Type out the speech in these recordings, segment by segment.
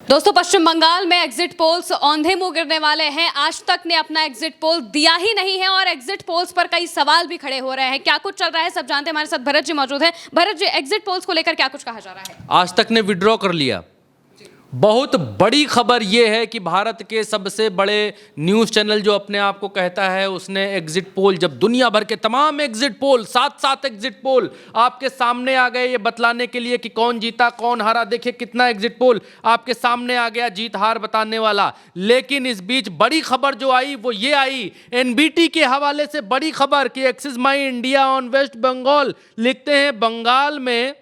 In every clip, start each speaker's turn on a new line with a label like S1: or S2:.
S1: दोस्तों, पश्चिम बंगाल में exit polls औंधे मुंह गिरने वाले हैं। आज तक ने अपना एग्जिट पोल दिया ही नहीं है और एग्जिट पोल्स पर कई सवाल भी खड़े हो रहे हैं। क्या कुछ चल रहा है, सब जानते हैं। हमारे साथ भरत जी मौजूद हैं। भरत जी, एग्जिट पोल्स को लेकर क्या कुछ कहा जा रहा है?
S2: आज तक ने विड्रॉ कर लिया। बहुत बड़ी खबर यह है कि भारत के सबसे बड़े न्यूज़ चैनल जो अपने आप को कहता है उसने एग्जिट पोल, जब दुनिया भर के तमाम एग्जिट पोल, 7 एग्जिट पोल आपके सामने आ गए ये बतलाने के लिए कि कौन जीता कौन हारा। देखिए कितना एग्जिट पोल आपके सामने आ गया जीत हार बताने वाला। लेकिन इस बीच बड़ी खबर जो आई वो ये आई, एनबीटी के हवाले से बड़ी खबर कि Axis My India on West Bengal लिखते हैं, बंगाल में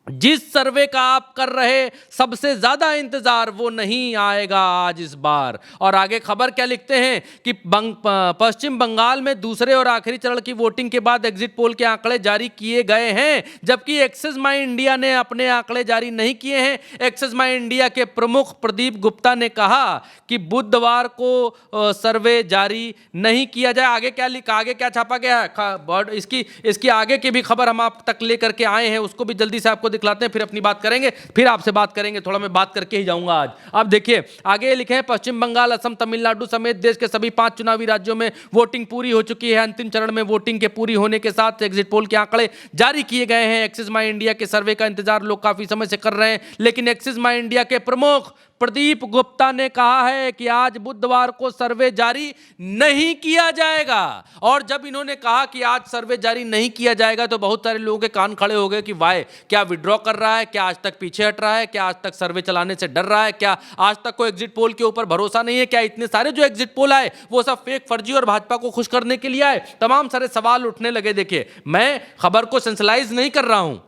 S2: जिस सर्वे का आप कर रहे सबसे ज्यादा इंतजार वो नहीं आएगा आज इस बार। और आगे खबर क्या लिखते हैं कि पश्चिम बंगाल में दूसरे और आखिरी चरण की वोटिंग के बाद एग्जिट पोल के आंकड़े जारी किए गए हैं, जबकि एक्सिस माई इंडिया ने अपने आंकड़े जारी नहीं किए हैं। एक्सिस माई इंडिया के प्रमुख प्रदीप गुप्ता ने कहा कि बुधवार को सर्वे जारी नहीं किया जाए। आगे क्या लिखा, आगे क्या छापा गया है, इसकी आगे की भी खबर हम आप तक लेकर के आए हैं, उसको भी जल्दी से आपको दिखलाते हैं, फिर अपनी बात करेंगे, फिर आपसे बात करेंगे। थोड़ा मैं बात करके ही जाऊंगा आज। अब देखिए आगे लिखे हैं, पश्चिम बंगाल, असम, तमिलनाडु समेत देश के सभी 5 चुनावी राज्यों में वोटिंग पूरी हो चुकी है। अंतिम चरण में वोटिंग के पूरी होने के साथ एग्जिट पोल के आंकड़े जारी किए गए हैं। एक्सिस माई इंडिया के सर्वे का इंतजार लोग काफी समय से कर रहे हैं, लेकिन एक्सिस माई इंडिया के प्रमुख प्रदीप गुप्ता ने कहा है कि आज बुधवार को सर्वे जारी नहीं किया जाएगा। और जब इन्होंने कहा कि आज सर्वे जारी नहीं किया जाएगा तो बहुत सारे लोगों के कान खड़े हो गए कि वाई क्या विड्रॉ कर रहा है, क्या आज तक पीछे हट रहा है, क्या आज तक सर्वे चलाने से डर रहा है, क्या आज तक कोई एग्जिट पोल के ऊपर भरोसा नहीं है, क्या इतने सारे जो एग्जिट पोल आए वो सब फेक, फर्जी और भाजपा को खुश करने के लिए आए। तमाम सारे सवाल उठने लगे। देखिए मैं खबर को सेंसलाइज नहीं कर रहा हूं,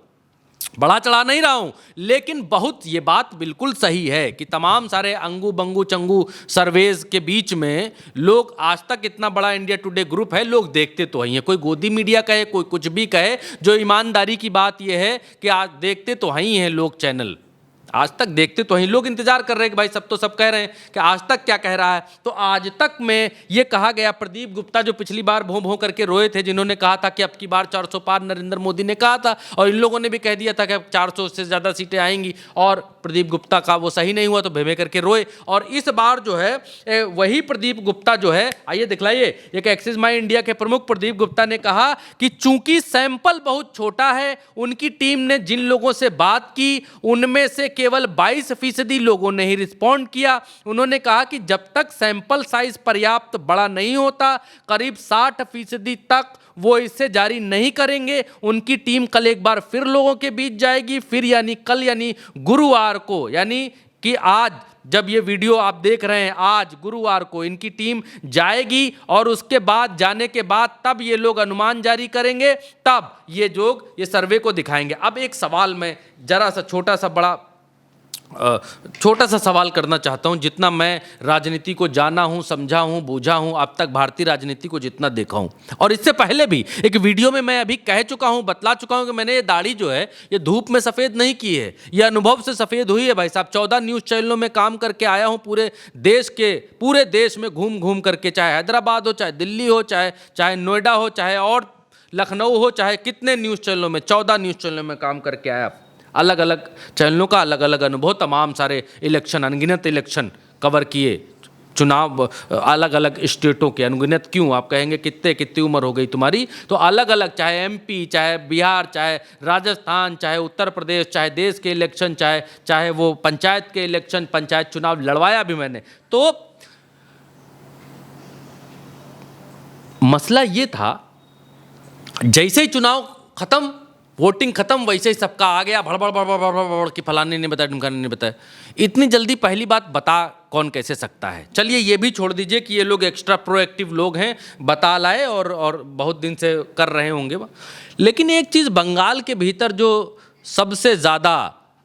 S2: बड़ा चढ़ा नहीं रहा हूं, लेकिन बहुत ये बात बिल्कुल सही है कि तमाम सारे अंगू बंगू चंगू सर्वेज के बीच में लोग, आज तक इतना बड़ा इंडिया टुडे ग्रुप है, लोग देखते तो ही हैं। कोई गोदी मीडिया कहे, कोई कुछ भी कहे, जो ईमानदारी की बात यह है कि आज देखते तो ही हैं लोग चैनल, आज तक देखते तो ही। लोग इंतजार कर रहे हैं कि भाई सब तो सब कह रहे हैं कि आज तक क्या कह रहा है। तो आज तक में ये कहा गया, प्रदीप गुप्ता जो पिछली बार भों भों करके रोए थे, जिन्होंने कहा था कि अब की बार 400 पार नरेंद्र मोदी ने कहा था, और इन लोगों ने भी कह दिया था कि अब 400 से ज़्यादा सीटें आएंगी, और प्रदीप गुप्ता का वो सही नहीं हुआ तो भेमे करके रोए। और इस बार जो है वही प्रदीप गुप्ता जो है, आइए दिखलाइए, एक एक्सिस माई इंडिया के प्रमुख प्रदीप गुप्ता ने कहा कि चूंकि सैंपल बहुत छोटा है, उनकी टीम ने जिन लोगों से बात की उनमें से केवल 22% लोगों ने ही रिस्पॉन्ड किया। उन्होंने कहा कि जब तक सैंपल साइज पर्याप्त बड़ा नहीं होता, करीब 60% तक वो इससे जारी नहीं करेंगे। उनकी टीम कल एक बार फिर लोगों के बीच जाएगी, फिर यानी कल यानी गुरुवार को, यानी कि आज जब ये वीडियो आप देख रहे हैं, आज गुरुवार को इनकी टीम जाएगी और उसके बाद जाने के बाद तब ये लोग अनुमान जारी करेंगे, तब ये लोग ये सर्वे को दिखाएंगे। अब एक सवाल मैं जरा सा छोटा सा सवाल करना चाहता हूं। जितना मैं राजनीति को जाना हूं, समझा हूं, बूझा हूं, अब तक भारतीय राजनीति को जितना देखा हूं, और इससे पहले भी एक वीडियो में मैं अभी कह चुका हूं, बतला चुका हूं कि मैंने ये दाढ़ी जो है ये धूप में सफ़ेद नहीं की है, ये अनुभव से सफ़ेद हुई है। भाई साहब 14 न्यूज़ चैनलों में काम करके आया हूं, पूरे देश में घूम घूम करके, चाहे हैदराबाद हो, चाहे दिल्ली हो, चाहे नोएडा हो, चाहे और लखनऊ हो, चाहे कितने न्यूज़ चैनलों में, 14 न्यूज़ चैनलों में काम करके आया। अलग अलग चैनलों का अलग अलग अनुभव, तमाम सारे इलेक्शन, अनगिनत इलेक्शन कवर किए, चुनाव अलग अलग स्टेटों के। अनगिनत क्यों, आप कहेंगे कितनी उम्र हो गई तुम्हारी, तो अलग अलग, चाहे एमपी, चाहे बिहार, चाहे राजस्थान, चाहे उत्तर प्रदेश, चाहे देश के इलेक्शन, चाहे वो पंचायत के इलेक्शन, पंचायत चुनाव लड़वाया भी मैंने। तो मसला ये था, जैसे ही चुनाव खत्म, वोटिंग खत्म, वैसे ही सबका आ गया भड़बड़ कि फलाने ने बताया, ढुमकाने ने बताया। इतनी जल्दी पहली बात बता कौन कैसे सकता है। चलिए ये भी छोड़ दीजिए कि ये लोग एक्स्ट्रा प्रोएक्टिव लोग हैं, बता लाए और बहुत दिन से कर रहे होंगे। लेकिन एक चीज़ बंगाल के भीतर जो सबसे ज़्यादा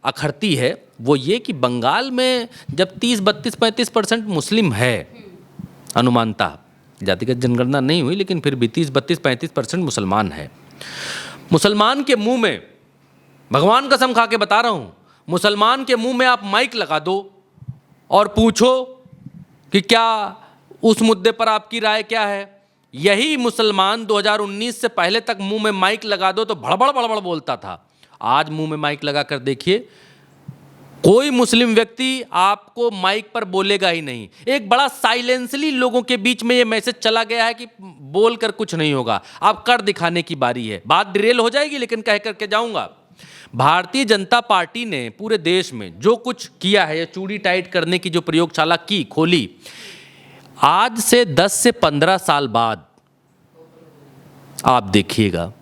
S2: अखरती है वो ये कि बंगाल में जब 30, 32, 35% मुस्लिम है, अनुमानता जातिगत जनगणना नहीं हुई, लेकिन फिर भी 30, 32, 35% मुसलमान है। मुसलमान के मुंह में, भगवान कसम खा के बता रहा हूं, मुसलमान के मुंह में आप माइक लगा दो और पूछो कि क्या उस मुद्दे पर आपकी राय क्या है। यही मुसलमान 2019 से पहले तक मुंह में माइक लगा दो तो भड़बड़ भड़बड़ बोलता था। आज मुंह में माइक लगा कर देखिए, कोई मुस्लिम व्यक्ति आपको माइक पर बोलेगा ही नहीं। एक बड़ा साइलेंसली लोगों के बीच में ये मैसेज चला गया है कि बोलकर कुछ नहीं होगा, अब कर दिखाने की बारी है। बात डिरेल हो जाएगी लेकिन कह करके जाऊंगा। भारतीय जनता पार्टी ने पूरे देश में जो कुछ किया है, ये चूड़ी टाइट करने की जो प्रयोगशाला की खोली, आज से 10 से 15 साल बाद आप देखिएगा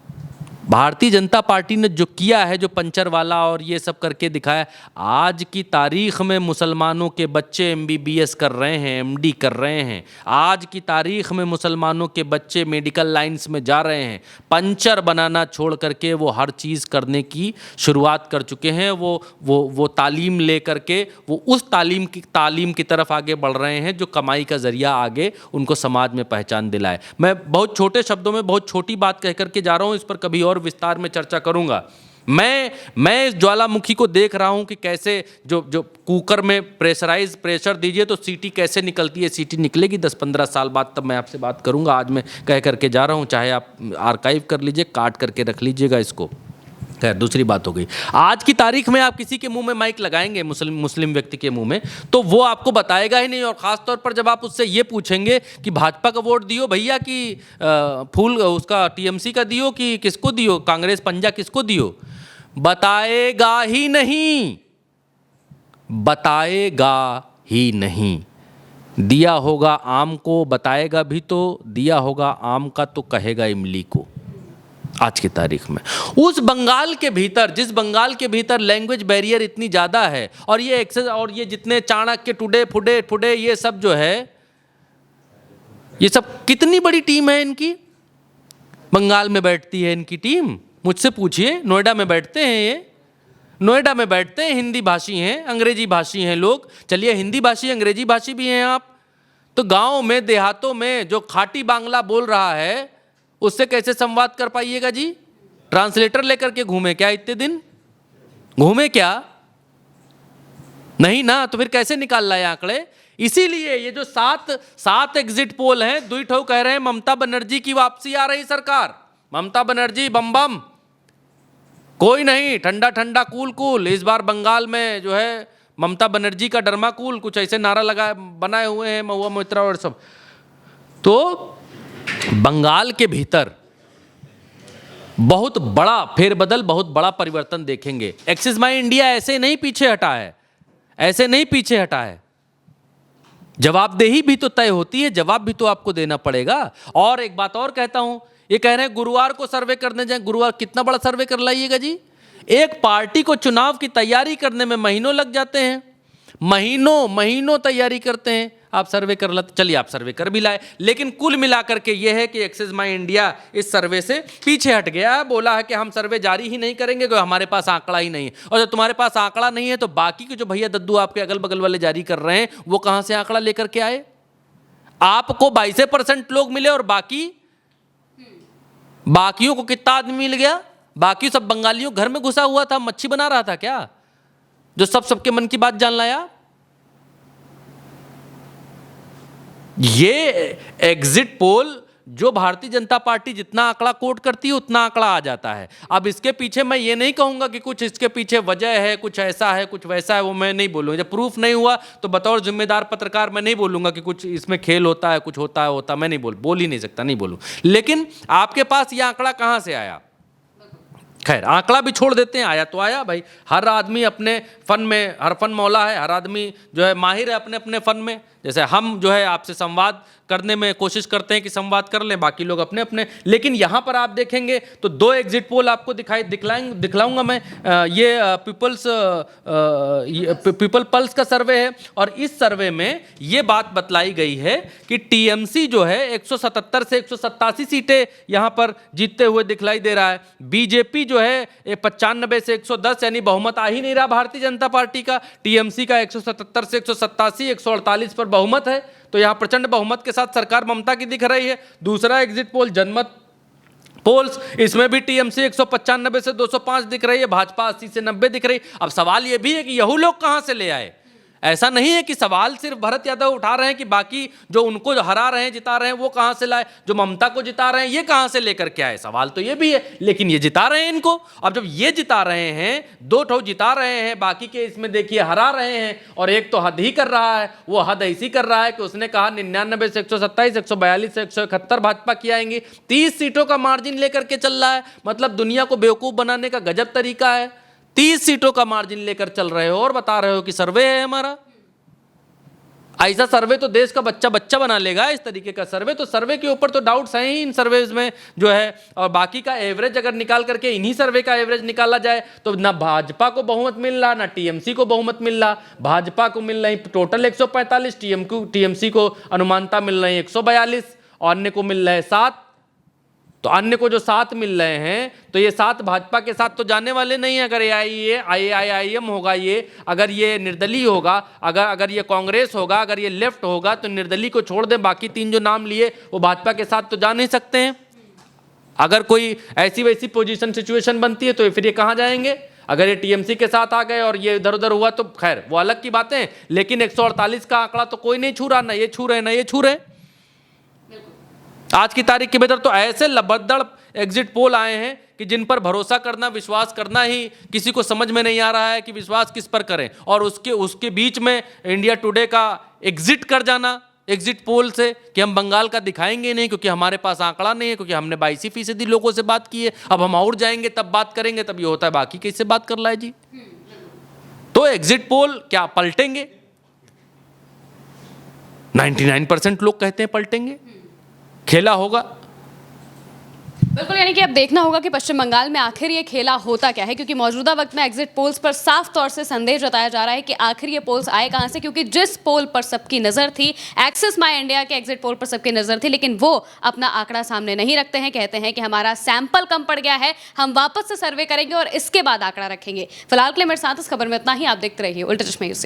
S2: भारतीय जनता पार्टी ने जो किया है, जो पंचर वाला और ये सब करके दिखाया, आज की तारीख में मुसलमानों के बच्चे MBBS कर रहे हैं, MD कर रहे हैं। आज की तारीख में मुसलमानों के बच्चे मेडिकल लाइंस में जा रहे हैं। पंचर बनाना छोड़ करके वो हर चीज़ करने की शुरुआत कर चुके हैं। वो तालीम ले करके वो उस तालीम की तरफ आगे बढ़ रहे हैं जो कमाई का जरिया आगे उनको समाज में पहचान दिलाए। मैं बहुत छोटे शब्दों में बहुत छोटी बात कह करके जा रहा हूँ, इस पर कभी और विस्तार में चर्चा करूंगा। मैं इस ज्वालामुखी को देख रहा हूं कि कैसे जो कुकर में प्रेशर दीजिए तो सीटी कैसे निकलती है। सीटी निकलेगी 10-15 साल बाद, तब मैं आपसे बात करूंगा। आज मैं कह करके जा रहा हूं, चाहे आप आर्काइव कर लीजिए, काट करके रख लीजिएगा इसको। खैर, दूसरी बात हो गई। आज की तारीख में आप किसी के मुंह में माइक लगाएंगे, मुस्लिम व्यक्ति के मुंह में, तो वो आपको बताएगा ही नहीं। और ख़ास तौर पर जब आप उससे ये पूछेंगे कि भाजपा का वोट दियो भैया कि फूल उसका TMC का दियो कि किसको दियो, कांग्रेस पंजा किसको दियो, बताएगा ही नहीं, बताएगा ही नहीं। दिया होगा आम को, बताएगा भी तो, दिया होगा आम का तो कहेगा इमली को। आज की तारीख में उस बंगाल के भीतर, जिस बंगाल के भीतर लैंग्वेज बैरियर इतनी ज़्यादा है, और ये एक्सेस और ये जितने चाणक्य टुडे फुडे ये सब जो है, ये सब कितनी बड़ी टीम है इनकी। बंगाल में बैठती है इनकी टीम, मुझसे पूछिए। नोएडा में बैठते हैं ये, नोएडा में बैठते हैं, हिंदी भाषी हैं, अंग्रेजी भाषी हैं लोग। चलिए हिंदी भाषी अंग्रेजी भाषी भी हैं आप, तो गाँव में देहातों में जो खाटी बांग्ला बोल रहा है उससे कैसे संवाद कर पाइएगा जी? ट्रांसलेटर लेकर के घूमे क्या इतने दिन? घूमे क्या? नहीं ना, तो फिर कैसे निकाल लाए आंकड़े? इसीलिए ये जो सात एग्जिट पोल हैं, दुई ठो कह रहे हैं ममता बनर्जी की वापसी आ रही सरकार, ममता बनर्जी बम बम, कोई नहीं, ठंडा ठंडा कूल कूल। इस बार बंगाल में जो है ममता बनर्जी का डरमा कूल, कुछ ऐसे नारा बनाए हुए हैं महुआ मोइत्रा और सब। तो बंगाल के भीतर बहुत बड़ा फेरबदल, बहुत बड़ा परिवर्तन देखेंगे। एक्सिस माई इंडिया ऐसे नहीं पीछे हटा है, ऐसे नहीं पीछे हटा है। जवाबदेही भी तो तय होती है, जवाब भी तो आपको देना पड़ेगा। और एक बात और कहता हूं, ये कह रहे हैं गुरुवार को सर्वे करने जाए। गुरुवार कितना बड़ा सर्वे कर लाइएगा जी? एक पार्टी को चुनाव की तैयारी करने में महीनों लग जाते हैं, महीनों तैयारी करते हैं। आप सर्वे कर लाते, चलिए आप सर्वे कर भी लाए, लेकिन कुल मिलाकर के ये है कि एक्सिस माई इंडिया इस सर्वे से पीछे हट गया है। बोला है कि हम सर्वे जारी ही नहीं करेंगे क्योंकि हमारे पास आंकड़ा ही नहीं है। और जब तुम्हारे पास आंकड़ा नहीं है तो बाकी के जो भैया दद्दू आपके अगल बगल वाले जारी कर रहे हैं, वो कहां से आंकड़ा लेकर के आए? आपको 22% लोग मिले और बाकियों को कितना आदमी मिल गया? बाकी सब बंगालियों घर में घुसा हुआ था, मच्छी बना रहा था क्या, जो सबके मन की बात जान लाया? ये एग्जिट पोल जो भारतीय जनता पार्टी जितना आंकड़ा कोट करती है उतना आंकड़ा आ जाता है। अब इसके पीछे मैं ये नहीं कहूंगा कि कुछ इसके पीछे वजह है, कुछ ऐसा है, कुछ वैसा है, वो मैं नहीं बोलूंगा। जब प्रूफ नहीं हुआ तो बतौर जिम्मेदार पत्रकार मैं नहीं बोलूंगा कि कुछ इसमें खेल होता है, कुछ होता है, मैं नहीं बोल ही नहीं सकता, नहीं बोलूं। लेकिन आपके पास ये आंकड़ा कहां से आया? खैर, आंकड़ा भी छोड़ देते हैं, आया तो आया भाई। हर आदमी अपने फन में, हर फन मौला है, हर आदमी जो है माहिर है अपने अपने फन में। जैसे हम जो है आपसे संवाद करने में कोशिश करते हैं कि संवाद कर लें, बाकी लोग अपने अपने। लेकिन यहाँ पर आप देखेंगे तो 2 एग्जिट पोल आपको दिखलाऊंगा मैं। ये पीपल पल्स का सर्वे है, और इस सर्वे में ये बात बतलाई गई है कि TMC जो है 177 से 187 सीटें यहाँ पर जीतते हुए दिखलाई दे रहा है। बीजेपी जो है 95 से 110, यानी बहुमत आ ही नहीं रहा भारतीय जनता पार्टी का। TMC का 177 से 187, 148 पर बहुमत है। तो यहां प्रचंड बहुमत के साथ सरकार ममता की दिख रही है। दूसरा एग्जिट पोल जनमत पोल्स, इसमें भी TMC 195 से 205 दिख रही है, भाजपा 80 से 90 दिख रही है। अब सवाल यह भी है कि यहू लोग कहां से ले आए? ऐसा नहीं है कि सवाल सिर्फ भरत यादव उठा रहे हैं कि बाकी जो उनको हरा रहे हैं, जिता रहे हैं, वो कहां से लाए, जो ममता को जिता रहे हैं ये कहां से लेकर के आए। सवाल तो ये भी है, लेकिन ये जिता रहे हैं इनको। अब जब ये जिता रहे हैं, 2 ठो जिता रहे हैं, बाकी के इसमें देखिए हरा रहे हैं, और एक तो हद ही कर रहा है। वो हद ऐसी कर रहा है कि उसने कहा 99 से 127, 142 से 171 भाजपा की आएंगी, 30 सीटों का मार्जिन लेकर के चल रहा है। मतलब दुनिया को बेवकूफ बनाने का गजब तरीका है। 30 सीटों का मार्जिन लेकर चल रहे हो और बता रहे हो कि सर्वे है हमारा। ऐसा सर्वे तो देश का बच्चा बच्चा बना लेगा। इस तरीके का सर्वे, तो सर्वे के ऊपर तो डाउट्स हैं ही इन सर्वेज में जो है। और बाकी का एवरेज अगर निकाल करके इन्हीं सर्वे का एवरेज निकाला जाए तो ना भाजपा को बहुमत मिल रहा, ना टीएमसी को बहुमत मिल रहा। भाजपा को मिल रही टोटल 145, टीएमसी को अनुमानता मिल रही 142, और अन्य को मिल रहे 7। तो अन्य को जो 7 मिल रहे हैं, तो ये 7 भाजपा के साथ तो जाने वाले नहीं है। अगर AIIM होगा, ये अगर ये निर्दलीय होगा, अगर ये कांग्रेस होगा, अगर ये लेफ्ट होगा, तो निर्दलीय को छोड़ दें, बाकी 3 जो नाम लिए वो भाजपा के साथ तो जा नहीं सकते हैं। अगर कोई ऐसी वैसी पोजीशन सिचुएशन बनती है तो फिर ये कहाँ जाएंगे। अगर ये टीएमसी के साथ आ गए और ये इधर उधर हुआ तो खैर वो अलग की बातें हैं, लेकिन 148 का आंकड़ा तो कोई नहीं छू रहा, ना ये छू रहे ना ये छू रहे। आज की तारीख के भीतर तो ऐसे लबद्दड़ एग्जिट पोल आए हैं कि जिन पर भरोसा करना, विश्वास करना ही किसी को समझ में नहीं आ रहा है कि विश्वास किस पर करें। और उसके बीच में इंडिया टुडे का एग्जिट कर जाना एग्जिट पोल से कि हम बंगाल का दिखाएंगे नहीं क्योंकि हमारे पास आंकड़ा नहीं है, क्योंकि हमने 82% लोगों से बात की है, अब हम और जाएंगे तब बात करेंगे। तब ये होता है बाकी किससे बात कर रहा है जी। तो एग्जिट पोल क्या पलटेंगे? 99% लोग कहते हैं पलटेंगे, खेला होगा।
S1: बिल्कुल, यानी कि अब देखना होगा कि पश्चिम बंगाल में आखिर ये खेला होता क्या है, क्योंकि मौजूदा वक्त में एग्जिट पोल्स पर साफ तौर से संदेह जताया जा रहा है कि आखिर ये पोल्स आए कहां से। क्योंकि जिस पोल पर सबकी नजर थी, एक्सिस माई इंडिया के एग्जिट पोल पर सबकी नजर थी, लेकिन वो अपना आंकड़ा सामने नहीं रखते हैं। कहते हैं कि हमारा सैंपल कम पड़ गया है, हम वापस से सर्वे करेंगे और इसके बाद आंकड़ा रखेंगे। फिलहाल के लिए मेरे साथ इस खबर में इतना ही। आप देखते रहिए उल्टे चश्मे यूसी।